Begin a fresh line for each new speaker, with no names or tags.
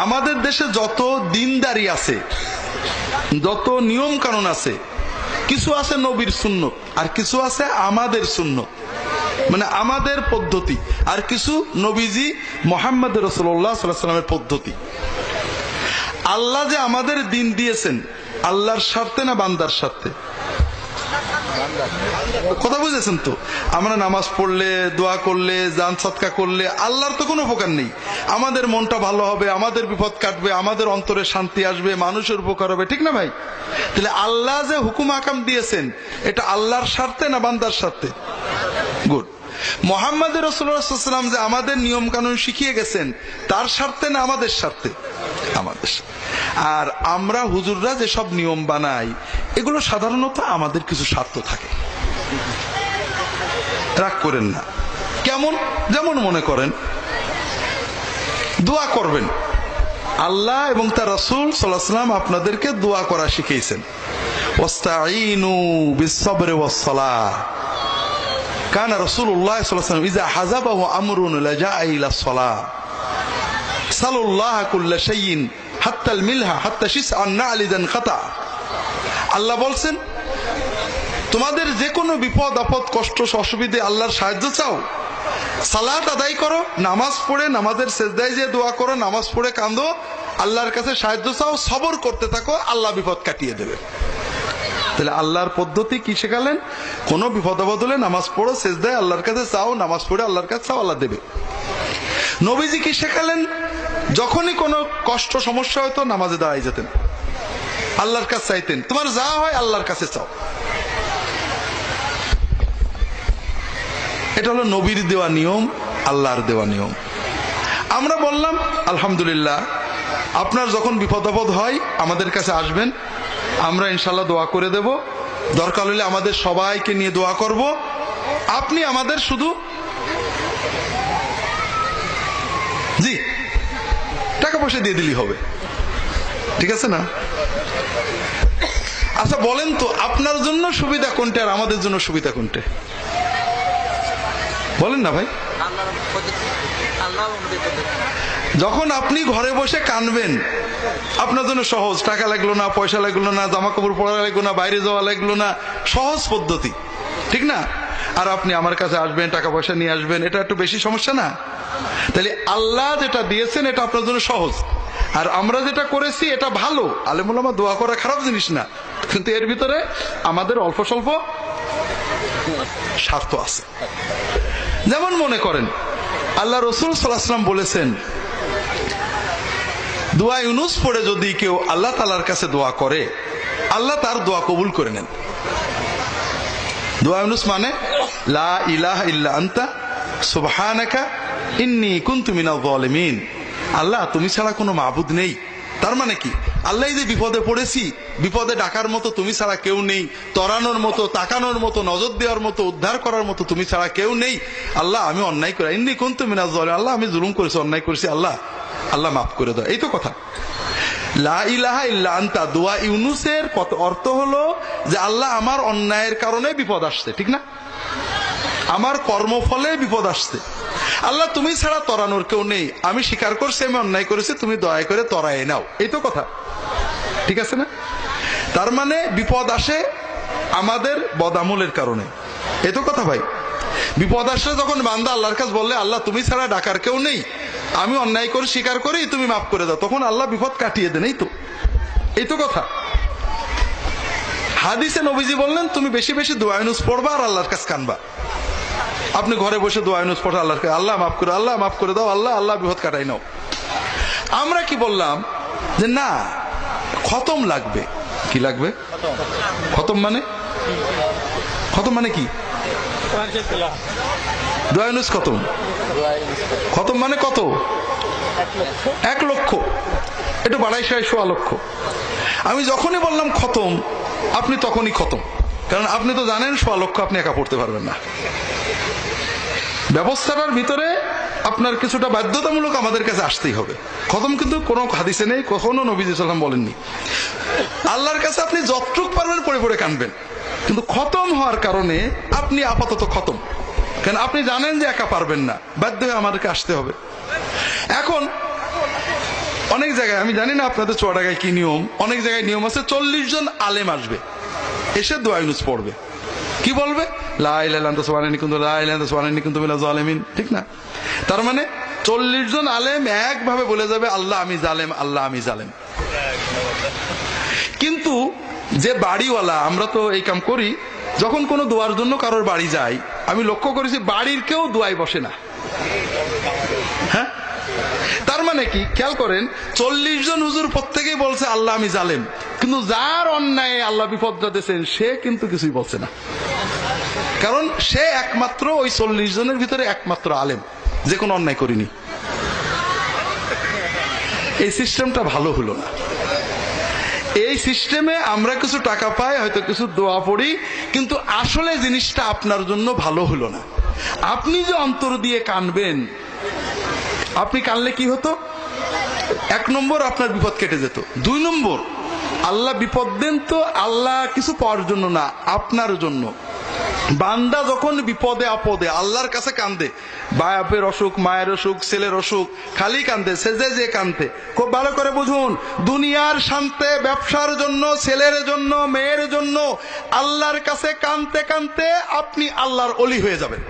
আমাদের দেশে যত দিনদারি আছে, যত নিয়ম কানুন আছে, কিছু আছে নবীর সুন্নত আর কিছু আছে আমাদের সুন্নত, মানে আমাদের পদ্ধতি, আর কিছু নবীজি মুহাম্মদ রাসূলুল্লাহ সাল্লাল্লাহু আলাইহি ওয়াসাল্লামের পদ্ধতি। আল্লাহ যে আমাদের দিন দিয়েছেন আল্লাহর স্বার্থে না বান্দার স্বার্থে? কথা বুঝেছেন তো? আমরা নামাজ পড়লে, দোয়া করলে, দান সদকা করলে আল্লাহর তো কোনো উপকার নেই। আমাদের মনটা ভালো হবে, আমাদের বিপদ কাটবে, আমাদের অন্তরে শান্তি আসবে, মানুষের উপকার হবে, ঠিক না ভাই? তাহলে আল্লাহ যে হুকুম আকাম দিয়েছেন এটা আল্লাহর স্বার্থে না বান্দার স্বার্থে? গুড। মুহাম্মদ রাসূলুল্লাহ সাল্লাল্লাহু আলাইহি ওয়াসাল্লাম যে আমাদের নিয়ম কানুন শিখিয়ে গেছেন তার স্বার্থে না আমাদের স্বার্থে? আমাদের। আর আমরা হুজুররা যে সব নিয়ম বানাই এগুলো সাধারণত আমাদের কিছু স্বার্থ থাকে, রাগ করেন না। কেমন? যেমন মনে করেন দোয়া করবেন, আল্লাহ এবং তার রাসূল সাল্লাল্লাহু আলাইহি ওয়াসাল্লাম আপনাদেরকে দোয়া করা শিখিয়েছেন। ওয়াস্তাঈনু বিস-সাবরি ওয়াস-সালাহ। কানা রাসূলুল্লাহ সাল্লাল্লাহু আলাইহি ওয়াসাল্লাম ইযা হাযাবাহু আমরুন লাজা'a ইলা-স-সালাহ সাল্লাল্লাহ কুল্লা শাইইন হাত্তাল মিলহা হাত্তা শিসআন না'লিদান কাতা। আল্লাহ বলছেন তোমাদের যে কোনো বিপদ আপদ কষ্ট অসুবিধে আল্লাহর সাহায্য চাও, সালাত আদায় করো, নামাজ পড়ে নামাজের সেজদায় যে দোয়া করো, নামাজ পড়ে কাঁদো, আল্লাহর কাছে সাহায্য চাও, সবর করতে থাকো, আল্লাহ বিপদ কাটিয়ে দেবে। তাহলে আল্লাহর পদ্ধতি কি শেখালেন? কোনো বিপদ আপদ হলে নামাজ পড়ো, সেজদায় আল্লাহর কাছে চাও, নামাজ পড়ে আল্লাহর কাছে চাও, আল্লাহ দেবে। নবীজি কি শেখালেন? যখনই কোনো কষ্ট সমস্যা হতো নামাজে দাঁড়াই যেতেন, আল্লাহর কাছে চাইতেন, তোমার যা হয় আল্লাহর কাছে চাও। এটা হলো নবীর দেওয়া নিয়ম, আল্লাহর দেওয়া নিয়ম। আমরা বললাম আলহামদুলিল্লাহ, আপনার যখন বিপদ আপদ হয় আমাদের কাছে আসবেন, আমরা ইনশাল্লাহ দোয়া করে দেব, দরকার হলে আমাদের সবাইকে নিয়ে দোয়া করব, আপনি আমাদের শুধু জি টাকা পয়সা দিয়ে দিলেই হবে, ঠিক আছে না? আচ্ছা বলেন তো আপনার জন্য সুবিধা কোনটা আর আমাদের জন্য সুবিধা কোনটা? বলেন না ভাই। যখন আপনি ঘরে বসে কানবেন আপনার জন্য সহজ, টাকা লাগলো না, পয়সা লাগলো না, জামা কাপড় পরা লাগলো না, বাইরে যাওয়া লাগলো না, সহজ পদ্ধতি, ঠিক না? আর আপনি আমার কাছে আসবেন, টাকা পয়সা নিয়ে আসবেন, এটা একটু বেশি সমস্যা না? তাহলে আল্লাহ যেটা দিয়েছেন এটা আপনার জন্য সহজ, আর আমরা যেটা করেছি এটা ভালো। আলেমুল আমা দোয়া করা খারাপ জিনিস না, কিন্তু এর ভিতরে আমাদের অল্প স্বল্প স্বার্থ আছে। যেমন মনে করেন আল্লাহ রাসূল সাল্লাল্লাহু আলাইহি ওয়াসাল্লাম বলেছেন দোয়া ইউনুস পড়ে যদি কেউ আল্লাহ তাআলার কাছে দোয়া করে আল্লাহ তার দোয়া কবুল করে নেন। দোয়া ইউনুস মানে লা ইলাহা ইল্লা আনতা সুবহানাকা ইন্নী কুনতু মিনাজ জালিমিন। আল্লাহ তুমি ছাড়া কোনো মাবুদ নেই। তার মানে কি? আল্লাহ যে বিপদে পড়েছি, বিপদে ডাকার মতো তুমি ছাড়া কেউ নেই, তরানোর মতো, তাকানোর মতো, নজর দেওয়ার মতো, উদ্ধার করার মতো তুমি ছাড়া কেউ নেই। আল্লাহ আমি অন্যায় করি, ইন্নী কুনতু মিনাজ জালিমিন, আল্লাহ আমি জুলুম করেছি, অন্যায় করেছি, আল্লাহ আল্লাহ মাফ করে দাও। এই তো কথা। লা ইলাহা ইল্লা আনতা দোয়া ইউনুসের অর্থ হলো যে আল্লাহ আমার অন্যায়ের কারণে বিপদ আসছে, ঠিক না? আমার কর্মফলে বিপদ আসছে, আল্লাহ তুমি ছাড়া তরানোর কেউ নেই, আমি স্বীকার করছি আমি অন্যায় করেছি, তুমি দয়া করে তরায় নাও। এই তো কথা, ঠিক আছে না? তার মানে বিপদ আসে আমাদের বদামলের কারণে, এই তো কথা ভাই। বিপদ আসলে যখন বান্দা আল্লাহর কাছে বললে আল্লাহ তুমি ছাড়া ডাকার কেউ নেই, আমি অন্যায় করে স্বীকার করি, তুমি মাফ করে দাও, তখন আল্লাহ বিপদ কাটিয়ে দেন। এই তো কথা। হাদিসে নবীজি বললেন তুমি বেশি বেশি দোয়া ইউনুস পড়বা আর আল্লাহর কাছে কানবা। আপনি ঘরে বসে দোয়া ইউনুস পড়া, আল্লাহর কাছে আল্লাহ মাফ করে, আল্লাহ মাফ করে দাও, আল্লাহ আল্লাহ বিপদ কাটাই নাও। আমরা কি বললাম যে না, খতম লাগবে। কি লাগবে? খতম মানে? খতম মানে কি? দোয়া ইউনুস খতম। খতম মানে কত? 1 লক্ষ। একটু বাড়াই 1.25 লক্ষ। আমি যখনই বললাম খতম আপনি তখনই খতম, কারণ আপনি তো জানেন 1.25 লক্ষ আপনি একা পড়তে পারবেন না। ব্যবস্থাটার ভিতরে আপনার কিছুটা বাধ্যতামূলক আমাদের কাছে আসতেই হবে। খতম কিন্তু কোনো হাদিসে নেই, কখনো নবী সাল্লাল্লাহু আলাইহি ওয়াসাল্লাম বলেননি। আল্লাহর কাছে আপনি যতটুক পারবেন পড়ে পড়ে কানবেন, কিন্তু খতম হওয়ার কারণে আপনি আপাতত খতম, কারণ আপনি জানেন যে একা পারবেন না, বাধ্য হয়ে আমাদেরকে আসতে হবে। এখন অনেক জায়গায়, আমি জানি না আপনাদের চুয়াডাঙ্গায় কি নিয়ম, অনেক জায়গায় নিয়ম আছে 40 জন আলেম আসবে, এসে দোয়া ইউনুস পড়বে। কি বলবে? লা ইলাহা ইল্লা আনতা সুবহানাকা ইন্নী কুনতু লা ইলাহা ইল্লা আনতা সুবহানাকা ইন্নী কুনতু মিনাজ জালিমিন। ঠিক না? তার মানে 40 জন আলেম একভাবে বলে যাবে আল্লাহ আমি জালেম, আল্লাহ আমি জালেম। কিন্তু যে বাড়িওয়ালা, আমরা তো এই কাম করি, যখন কোনো দোয়ার জন্য কারোর বাড়ি যাই, আমি লক্ষ্য করেছি বাড়ির কেউ দোয়ায় বসে না। হ্যাঁ, তার মানে কি? খেয়াল করেন, 40 জন হুজুর প্রত্যেকেই বলছে আল্লাহ আমি জালেম, কিন্তু যার অন্যায় আল্লাহ বিপদটা দিয়েছেন সে কিন্তু কিছুই বলছে না, কারণ সে একমাত্র ওই 40 জনের ভিতরে একমাত্র আলেম যে কোনো অন্যায় করিনি। এই সিস্টেমটা ভালো হলো না। এই সিস্টেমে আমরা কিছু টাকা পাই, হয়তো কিছু দোয়া পড়ি, কিন্তু আসলে জিনিসটা আপনার জন্য ভালো হলো না। আপনি যে অন্তর দিয়ে কানবেন, আপনি কানলে কি হতো? 1 নম্বর আপনার বিপদ কেটে যেত। 2 নম্বর, আল্লাহ বিপদ দেন তো আল্লাহ কিছু পাওয়ার জন্য না, আপনার জন্য। বান্দা যখন বিপদে আপদে আল্লাহর কাছে কান্দে, বাপের অসুখ, মায়ের অসুখ, ছেলের অসুখ, খালি কান্দে, সেজে যে কান্দে। খুব ভালো করে বুঝুন, দুনিয়ার শান্তে, ব্যবসার জন্য, ছেলের জন্য, মেয়ের জন্য আল্লাহর কাছে কানতে কানতে আপনি আল্লাহর ওলি হয়ে যাবেন।